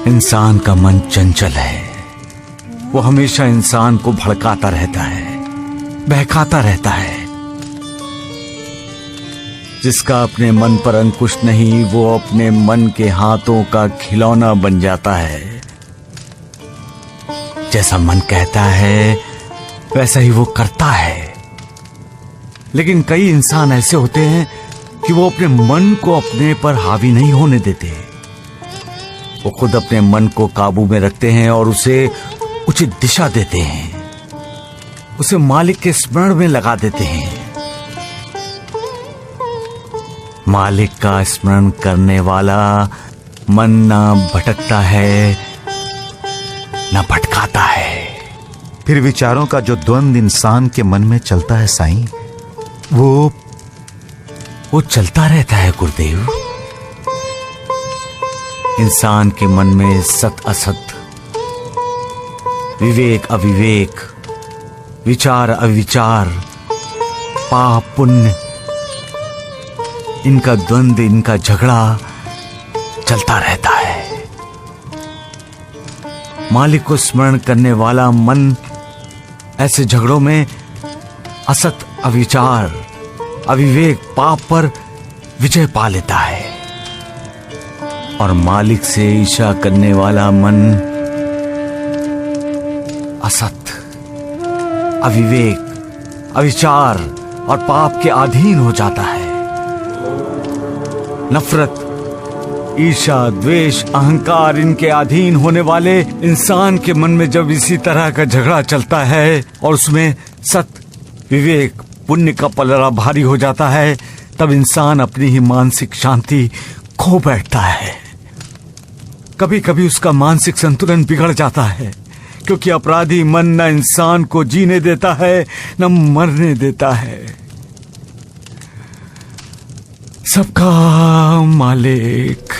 इंसान का मन चंचल है। वो हमेशा इंसान को भड़काता रहता है, बहकाता रहता है। जिसका अपने मन पर अंकुश नहीं, वो अपने मन के हाथों का खिलौना बन जाता है। जैसा मन कहता है वैसा ही वो करता है। लेकिन कई इंसान ऐसे होते हैं कि वो अपने मन को अपने पर हावी नहीं होने देते। वो खुद अपने मन को काबू में रखते हैं और उसे उचित दिशा देते हैं, उसे मालिक के स्मरण में लगा देते हैं। मालिक का स्मरण करने वाला मन ना भटकता है ना भटकाता है। फिर विचारों का जो द्वंद इंसान के मन में चलता है साईं, वो चलता रहता है गुरुदेव। इंसान के मन में सत असत, विवेक अविवेक, विचार अविचार, पाप पुण्य, इनका द्वंद, इनका झगड़ा चलता रहता है। मालिक को स्मरण करने वाला मन ऐसे झगड़ों में असत, अविचार, अविवेक, पाप पर विजय पा लेता है। और मालिक से ईर्ष्या करने वाला मन असत, अविवेक, अविचार और पाप के अधीन हो जाता है। नफरत, ईर्ष्या, द्वेष, अहंकार, इनके अधीन होने वाले इंसान के मन में जब इसी तरह का झगड़ा चलता है और उसमें सत, विवेक, पुण्य का पलड़ा भारी हो जाता है, तब इंसान अपनी ही मानसिक शांति खो बैठता है। कभी कभी उसका मानसिक संतुलन बिगड़ जाता है, क्योंकि अपराधी मन न इंसान को जीने देता है न मरने देता है। सबका मालिक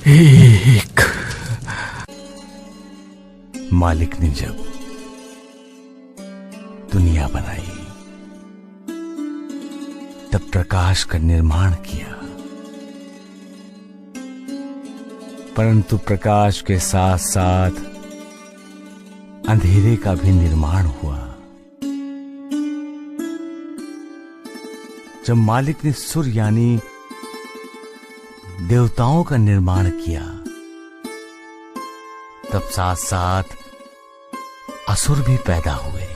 एक। मालिक ने जब दुनिया बनाई तब प्रकाश का निर्माण किया, परंतु प्रकाश के साथ साथ अंधेरे का भी निर्माण हुआ। जब मालिक ने सुर यानी देवताओं का निर्माण किया, तब साथ साथ असुर भी पैदा हुए।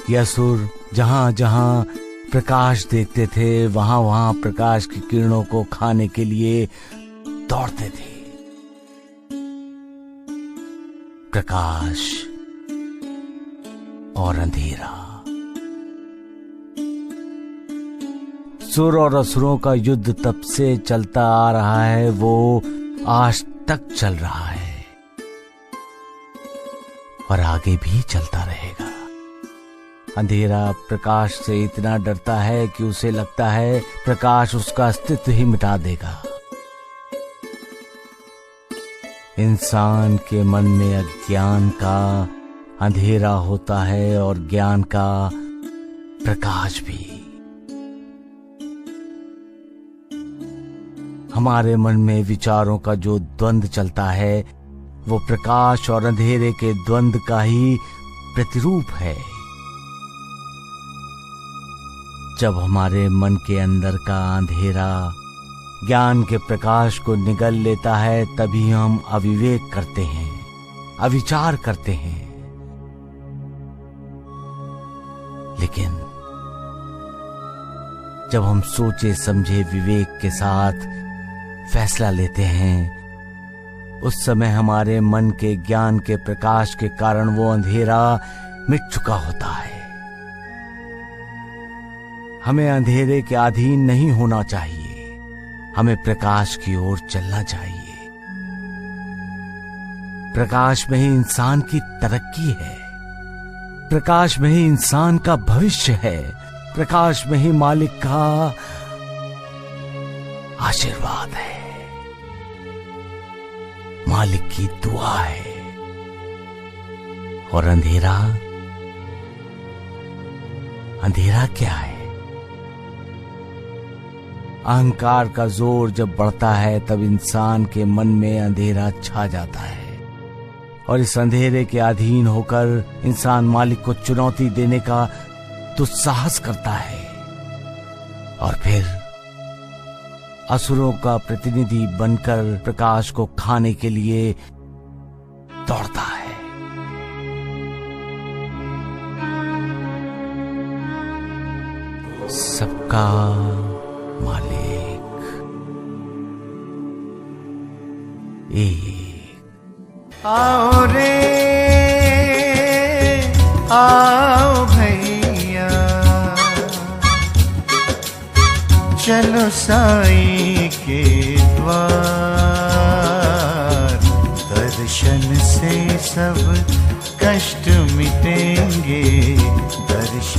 ये असुर जहां जहां प्रकाश देखते थे, वहां वहां प्रकाश की किरणों को खाने के लिए दौड़ते थे। प्रकाश और अंधेरा, सुर और असुरों का युद्ध तब से चलता आ रहा है, वो आज तक चल रहा है और आगे भी चलता रहेगा। अंधेरा प्रकाश से इतना डरता है कि उसे लगता है प्रकाश उसका अस्तित्व ही मिटा देगा। इंसान के मन में अज्ञान का अंधेरा होता है और ज्ञान का प्रकाश भी। हमारे मन में विचारों का जो द्वंद चलता है, वो प्रकाश और अंधेरे के द्वंद का ही प्रतिरूप है। जब हमारे मन के अंदर का अंधेरा ज्ञान के प्रकाश को निगल लेता है, तभी हम अविवेक करते हैं, अविचार करते हैं। लेकिन जब हम सोचे समझे विवेक के साथ फैसला लेते हैं, उस समय हमारे मन के ज्ञान के प्रकाश के कारण वो अंधेरा मिट चुका होता है। हमें अंधेरे के अधीन नहीं होना चाहिए, हमें प्रकाश की ओर चलना चाहिए। प्रकाश में ही इंसान की तरक्की है, प्रकाश में ही इंसान का भविष्य है, प्रकाश में ही मालिक का आशीर्वाद है, मालिक की दुआ है। और अंधेरा, अंधेरा क्या है? अहंकार का जोर जब बढ़ता है तब इंसान के मन में अंधेरा छा जाता है और इस अंधेरे के अधीन होकर इंसान मालिक को चुनौती देने का दुस्साहस करता है और फिर असुरों का प्रतिनिधि बनकर प्रकाश को खाने के लिए दौड़ता है। सबका मालिक एक। आओ रे आओ भैया, चलो साईं के द्वार, दर्शन से सब कष्ट मिटेंगे, दर्शन